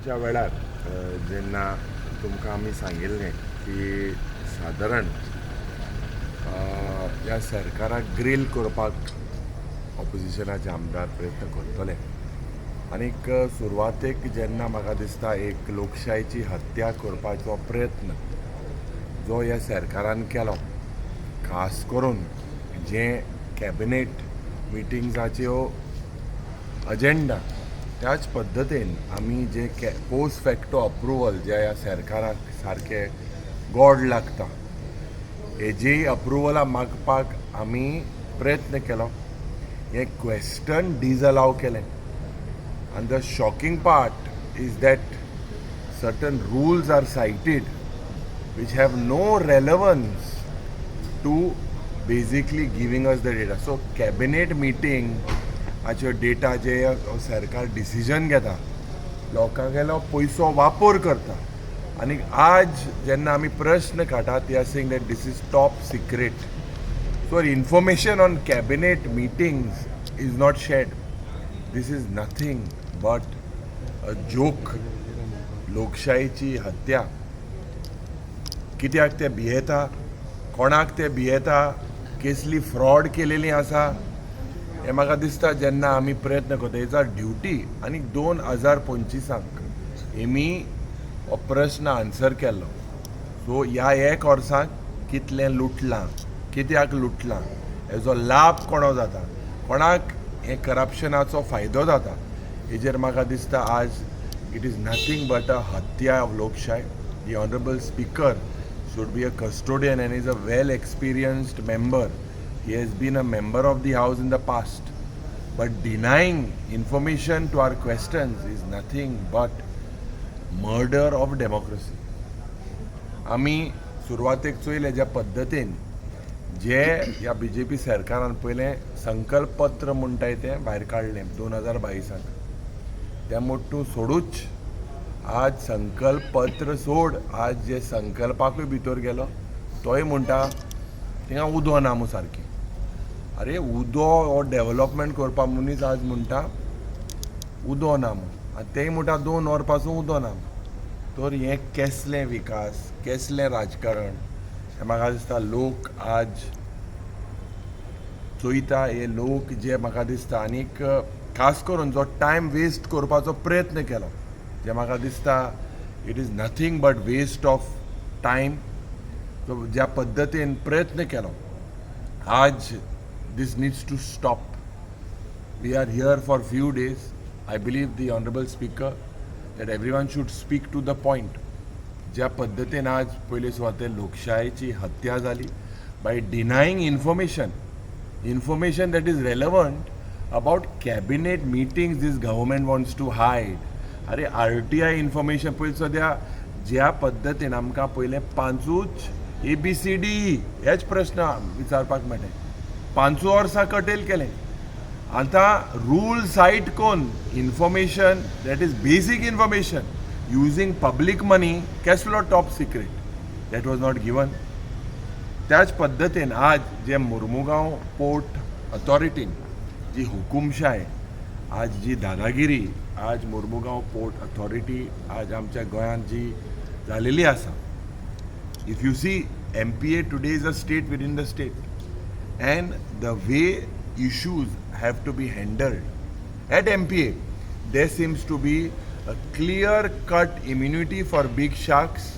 आमच्या वेळार जेन्ना तुमकां आमी सांगिल्लें की सादारण ह्या सरकाराक ग्रील करपाक ऑपोजिशनाचे आमदार प्रयत्न करतले आनीक सुरवातेक जेन्ना म्हाका दिसता एक लोकशायेची हत्या करपाचो प्रयत्न जो ह्या सरकारान केलो, खास करून जे कॅबिनेट मिटिंग्साच्यो अजेंडा त्याच पद्दतीन आमी जे पोस्ट फॅक्टो अप्रुवल जे ह्या सरकाराक सारके गोड लागता हेजी अप्रुवला मागपाक आमी प्रयत्न केलो. हे क्वेश्चन डिसअलाव केलें आनी the shocking part is that certain rules are cited which have no relevance to basically giving us the data. So cabinet meeting हाच्यो डेटा जे सरकार डिसिजन घेता लोकां गेलो पयसो वापर करता आनी आज जेन्ना आमी प्रश्न काडटात they are saying that this is top secret. So information on cabinet meetings is not shared. This is nothing but a joke. लोकशायेची हत्या. कित्याक ते भियेता, कोणाक ते भियेता, कसली फ्रॉड केलेली आसा हें म्हाका दिसता जेन्ना आमी प्रयत्न करता इट्स आर ड्युटी. आनी 2025 हेमी हो प्रश्न आन्सर केल्लो. सो ह्या एक वर्साक कितलें लुटलां, कित्याक लुटलां, हेजो लाभ कोणो जाता, कोणाक हे करप्शनाचो फायदो जाता, हेजेर म्हाका दिसता आज इट इज नथींग बट अ हत्या ऑफ लोकशाय. The honourable speaker should be a custodian and is a well experienced member. He has been a member of the house in the past, but denying information to our questions is nothing but murder of democracy. आमी सुरवातेक चोयले ज्या पद्दतीन जे ह्या BJP सरकारान पयलें संकल्प पत्र म्हणटाय तें भायर काडलें 2022 त्या मोट्टू सोडूच आज संकल्प पत्र सोड, आज जे संकल्पाकूय भितर गेलो तोय म्हणटा थिंगा उदो ना मू सारकी. अरे उदो हो डेव्हलपमेंट करपा मनीस आज म्हणटा उदो ना मू आनी तेय म्हणटा 2 वर पासून उदो ना. तर हें केसलें विकास, केसलें राजकारण हें म्हाका दिसता लोक आज चोयता. हे लोक जे म्हाका दिसता आनीक खास करून जो टायम वेस्ट करपाचो प्रयत्न केलो जे म्हाका दिसता it is nothing but waste of time. ज्या पद्दतीन प्रयत्न केलो आज this needs to stop. We are here for few days. I believe the honourable speaker that everyone should speak to the point. ज्या पद्दतीन आज पयले सुवातेर लोकशायेची हत्या जाली by denying information that is relevant about cabinet meetings this government wants to hide. अरे RTI information पळय सद्या ज्या पद्दतीन आमकां पयलें 5 ABCD हेच प्रश्न विचारपाक मेळटा. 5 वर्सां कटेल केलें. आतां रूल सायट कोन information that is basic information using public money केसलो top secret that was not given. त्याच पद्दतीन आज जे मुर्मुगांव पोर्ट अथॉरिटीन जी हुकुमशाय, आज जी दादागिरी आज मुर्मुगांव पोर्ट अथॉरिटी आज आमच्या गोंयांत जी जालेली आसा. If you see MPA today is a state within the state and the way issues have to be handled at MPA there seems to be a clear cut immunity for big sharks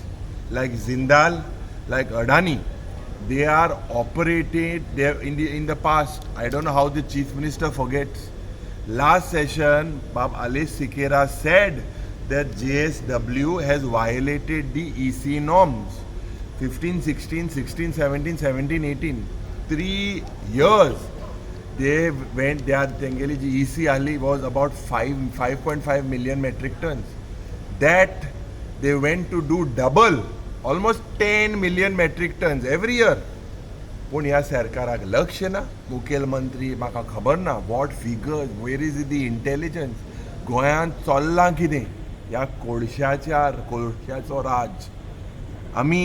like Jindal, like Adani. They are operated there in the past. I don't know how the chief minister forgets. Last session, Bab Alice Sikera said that JSW has violated the EC norms. 15, 16, 16, 17, 17, 18. 3 years. They went there. Tengeli ji EC Ali was about 5.5 million metric tons. That they went to do double. Almost 10 million metric tons every year. पूण ह्या सरकाराक लक्ष ना. मुखेलमंत्री म्हाका खबर ना what figures, where is the intelligence, गोंयांत चल्लां कितें ह्या कोळशाचो राज आमी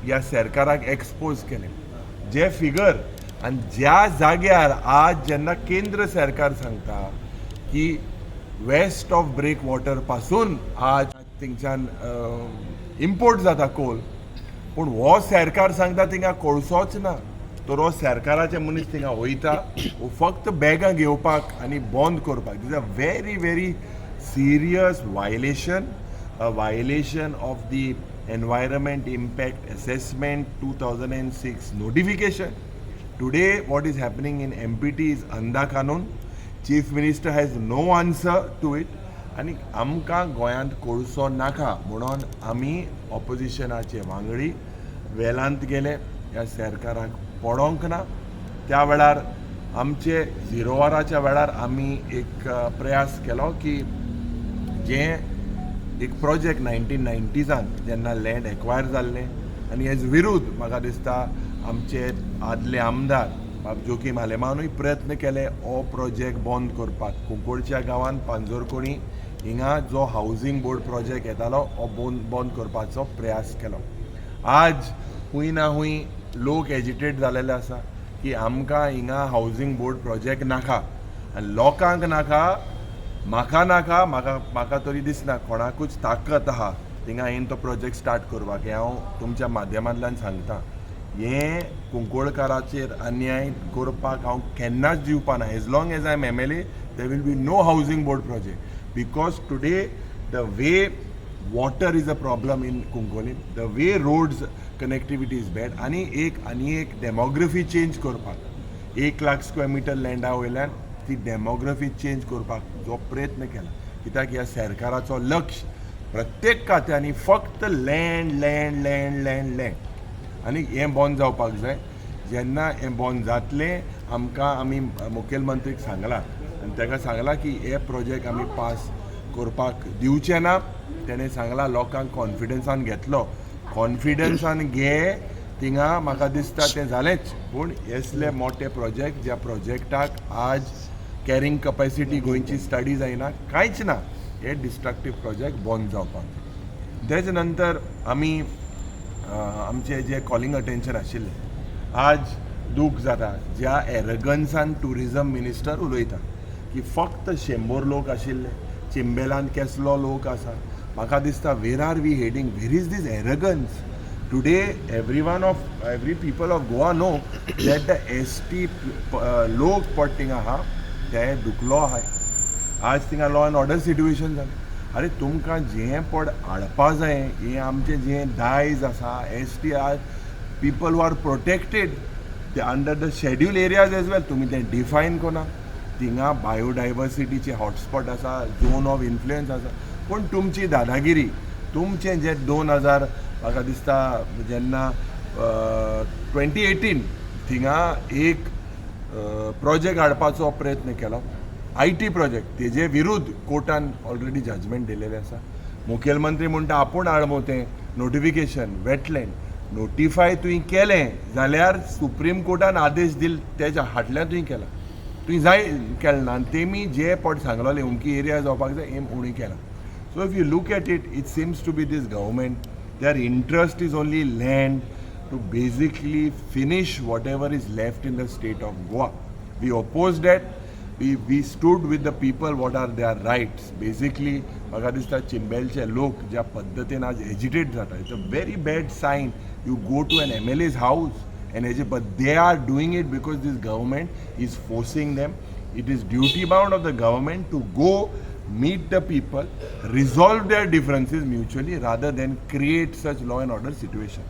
ह्या सरकाराक एक्सपोज केलें. जे फिगर आनी ज्या जाग्यार आज जेन्ना केंद्र सरकार सांगता की वेस्ट ऑफ ब्रेक वॉटर पासून आज थिंगच्यान इम्पोर्ट जाता कोल, पूण हो सरकार सांगता थिंगा कोळसोच ना. तर हो सरकाराचे मनीस थिंगा वयता फक्त बॅगां घेवपाक आनी बंद करपाक. This a very very serious violation of the environment impact assessment 2006 notification. Today what is happening in MPT is अंधा कानून. Chief Minister has no answer to it. आनी आमकां गोंयांत कोळसो नाका म्हणून आमी ऑपोजिशनाचे वांगडी वेलांत गेले. ह्या सरकाराक पडोंक ना. त्या वेळार आमचे 0 वराच्या वेळार आमी एक प्रयास केलो की जे एक प्रोजेक्ट 1990s जेन्ना लँड एक्वायर जाल्लें आनी हेज विरूद्ध म्हाका दिसता आमचे आदले आमदार बाब जोखीम आलेमानूय प्रयत्न केले हो प्रोजेक्ट बंद करपाक. कुंकोळच्या गांवांत पांजोरकोणी हिंगा जो हावजींग बोर्ड प्रोजेक्ट येतालो हो बंद करपाचो प्रयास केलो. आज हूंय ना हूंय लोक एजिटेट जालेले आसा की आमकां हिंगा हावजींग बोर्ड प्रोजेक्ट नाका आनी लोकांक नाका, म्हाका नाका, म्हाका तरी दिसना कोणाकूच ताकद आहा थिंगा येवन तो प्रोजेक्ट स्टार्ट करपाक. हें हांव तुमच्या माध्यमांतल्यान सांगता. हें कुंकोळकाराचेर अन्याय करपाक हांव केन्नाच दिवपाना. As long as I am MLA there will be no housing board project. Because today the way water is a problem in Kunkolin, the way roads connectivity is bad. आनी एक डेमोग्राफी चेंज करपाक 1 lakh square metre लँडा वयल्यान ती demography change करपाक जो प्रयत्न केला. कित्याक ह्या सरकाराचो लक्ष प्रत्येक खात्यांनी फक्त land land land land land आनी हें बंद जावपाक जाय. जेन्ना हें बंद जातलें आमकां आमी मुखेलमंत्रीक सांगलां आनी ताका सांगलां की हे प्रोजेक्ट आमी पास करपाक दिवचे ना. तेणें सांगलां लोकांक कॉन्फिडन्सान घेतलो. कॉन्फिडन्सान घे थिंगा म्हाका दिसता तें जालेंच. पूण असले मोठे प्रोजेक्ट ज्या प्रोजेक्टाक आज कॅरींग कॅपेसिटी गोंयची स्टडी जायना कांयच ना, हे डिस्ट्रक्टीव प्रोजेक्ट बंद जावपाक. तेज नंतर आमी आमचे जे कॉलिंग अटेन्शन आशिल्लें आज दूख जाता ज्या एरगन्सान टुरिजम मिनिस्टर उलयता की फक्त 100 लोक आशिल्ले, चिंबेलांत केसलो लोक आसा. म्हाका दिसता where are we heading, where is this arrogance. Today every people of Goa know that the ST लोक पड थिंगा आहा ते दुखलो आहाय. आज थिंगा लॉ एंड ऑर्डर सिट्युएशन जालें. अरे तुमकां जें पड हाडपा जाय हें आमचें जें दायज आसा ST आज पीपल हू आर प्रोटेक्टेड ते under the scheduled areas as well तुमी तें डिफायन कोना. थिंगा बायोडायवर्सिटीचे हॉटस्पॉट आसा, झोन ऑफ इन्फ्लुएन्स आसा. पूण तुमची दादागिरी तुमचें जे 2000 म्हाका दिसता जेन्ना 2018 थिंगा एक प्रोजेक्ट हाडपाचो प्रयत्न केलो IT प्रोजेक्ट. तेजे विरूद्ध कोर्टान ऑलरेडी जजमेंट दिलेलें आसा. मुखेलमंत्री म्हणटा आपूण हाडमो तें नोटिफिकेशन वेटलँड नोटिफाय तुवें केलें जाल्यार सुप्रीम कोर्टान आदेश दिल तेच्या फाटल्यान तुवें केला. तुवें जाय केलें ना आनी तेमी जे पड सांगलोले उमकी एरिया जावपाक जाय हें उणी केलां. So if you look at it, it seems to be this government, their interest is only land to basically finish whatever is left in the state of Goa. We opposed that. We stood with the people, what are their rights. Basically, म्हाका दिसता चिंबेलचे लोक ज्या पद्दतीन आज agitate जाता, it's a very bad sign. You go to an MLA's house and but they are doing it because this government is forcing them. It is duty bound of the government to go meet the people, resolve their differences mutually rather than create such law and order situation.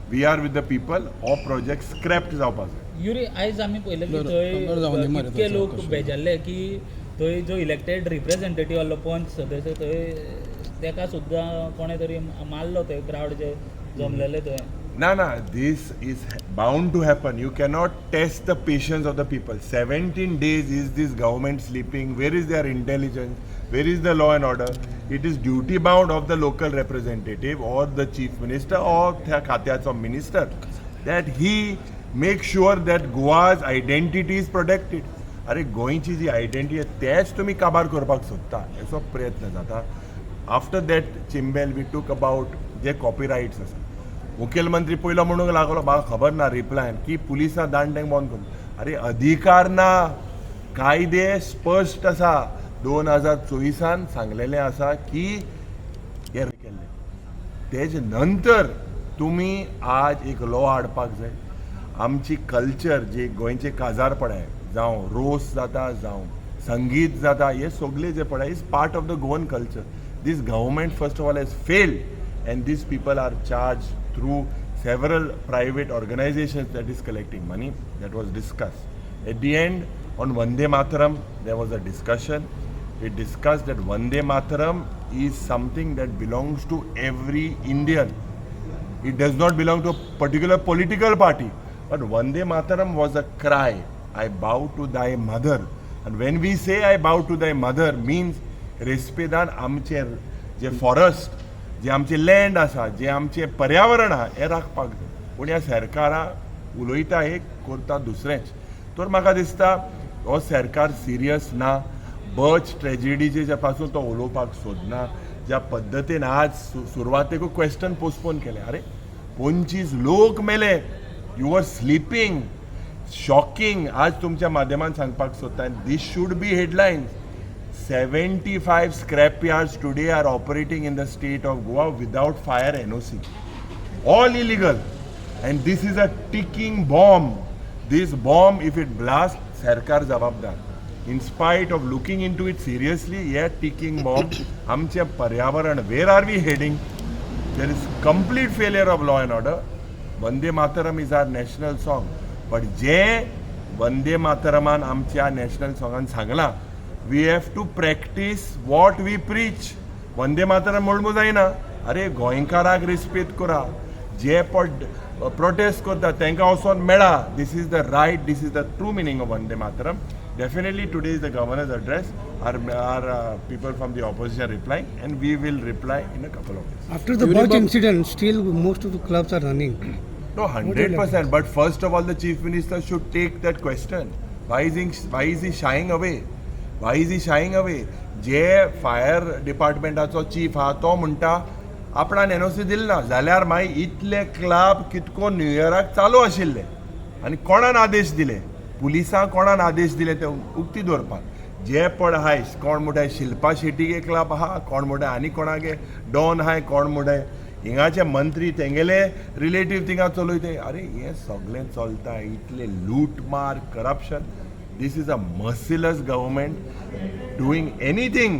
We are with the people. All projects scrapped जावपाक जाय. Yuri आयज आमी पळयलें की थंय इतके लोक बेजारले की थंय जो इलेक्टेड रिप्रेझेंटेटीव आसलो पंच सदस्य थंय तेका सुद्दां कोणे तरी मारलो थंय क्रावड जे जमलेले थंय. No, this is bound to happen. You cannot test the patience of the people. 17 days is this government sleeping? Where is their intelligence? Where is the law and order? It is duty bound of the local representative or the chief minister or the khatyacho minister that he make sure that Goa's identity is protected. अरे गोंयची जी identity आहे तेच तुम्ही काबार करपाक सोदता हेचो प्रयत्न जाता. After that Chimbel we took about जे कॉपीरायट्स आसा. मुखेलमंत्री पयलो म्हणूंक लागलो म्हाका खबर ना रिप्लायन की पुलिसां दांड बंद करून. अरे अधिकार ना, कायदे स्पश्ट आसा. 2024 सांगलेलें आसा की हे केल्ले तेज नंतर तुमी आज एक लॉ हाडपाक जाय. आमची कल्चर जी गोंयचे काजार पळय जावं रोस जाता जावं संगीत जाता हे सगळे जे पळय is part of the Goan culture. This government first of all has failed and this people are charge through several private organizations that is collecting money. That was discussed. At the end, on Vande Mataram, there was a discussion. We discussed that Vande Mataram is something that belongs to every Indian. It does not belong to a particular political party. But Vande Mataram was a cry. I bow to thy mother. And when we say I bow to thy mother means respedan amche je forest, जे आमचे land आसा जे आमचे पर्यावरण आहा हें राखपाक जाय. पूण ह्या सरकारा उलयता एक करता दुसरेंच. तर म्हाका दिसता हो सरकार सिरियस ना. बर्च ट्रेजेडीचे पासून तो उलोवपाक सोदना. ज्या पद्दतीन आज सुरवातेकूच क्वेश्चन पोस्टपोन केले. अरे 25 लोक मेले. You are sleeping. शॉकिंग. आज तुमच्या माध्यमान सांगपाक सोदता this should be headlines. 75 scrapyards today are operating in the state of Goa without fire NOC. All illegal. And this is a ticking bomb. This bomb, if it blasts, Sarkar jawabdar. In spite of looking into it seriously, yeah, ticking bomb. Amche Paryavaran, where are we heading? There is complete failure of law and order. Vande Mataram is our national song. But je Vande Mataraman amच्या national songan sangla, we have to practice what we preach. Vande Mataram म्हणून जायना. अरे गोंयकाराक respect करा. जे prostate करता तांकां वचोन मेळा. This is the right. This is the true meaning of Vande Mataram. Definitely today is the governor's address. Our people from the opposition are replying and we will reply in a couple of days. After the Burj incident, still most of the clubs are running. No, 100%. But first of all, the chief minister should take that question. Why is he shying away? Why is he shying away? जे fire डिपार्टमेंटाचो chief हा तो म्हणटा आपणान NOC दिलना जाल्यार मागीर इतले club कितको new इयराक चालू आशिल्ले आनी कोणान आदेश दिले? पुलिसांक कोणान आदेश दिले ते उक्ती दवरपाक. जे पड हाय कोण म्हणटाय शिल्पा शेट्टीगे क्लब आहा, कोण म्हणटाय आनी कोणागे डॉन हाय, कोण म्हणटाय हिंगाचे मंत्री तेंगेले रिलेटीव थिंगा चलयताय. अरे हे सगळें चलता. इतले लूटमार corruption. This is a merciless government doing anything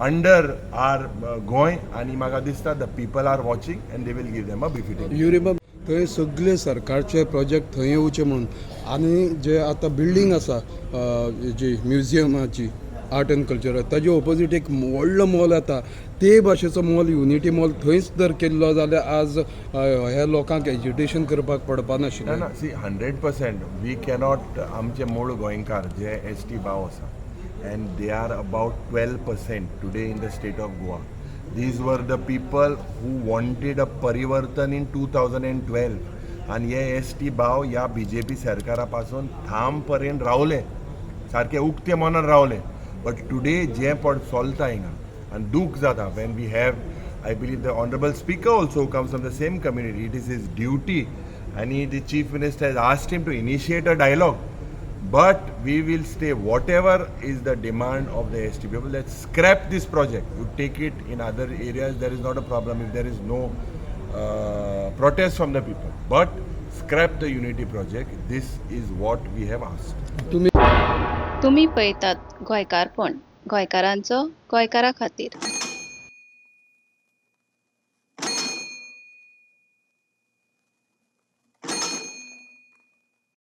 under our Goy, and म्हाका दिसता the people are watching and they will give them a befitting. युरिबा थंय सगळे सरकारचे प्रोजेक्ट थंय येवचे म्हणून आनी जे आतां बिल्डींग आसा जी म्युझियमाची आर्ट एंड कल्चर ताजे ऑपोजीट एक व्हडलो मॉल येता. ते भाशेचो मॉल युनिटी मॉल थंयच जर केल्लो जाल्यार आज ह्या लोकांक एज्युटेशन करपाक पडपा नाशिल्लें. ना सी 100% वी कॅनॉट. आमचे मूळ गोंयकार जे ST भाव आसा and they are about 12% today in the state of Goa. These were the people who wanted a parivartan in 2012 and हे ST भाव या BJP सरकारा पासून थाम पर्यंत रावले. सारखे उक्ते मनान रावले. बट टुडे जे पड चलता हिंगा and duk zata when we have, I believe the honorable speaker also comes from the same community. It is his duty and the chief minister has asked him to initiate a dialogue. But we will stay whatever is the demand of the ST people. Let's scrap this project. You take it in other areas, there is not a problem if there is no protest from the people. But scrap the unity project. This is what we have asked. तुम्ही पळयतात गोंयकारपण, गोंयकारांचो गोंयकारा खातीर.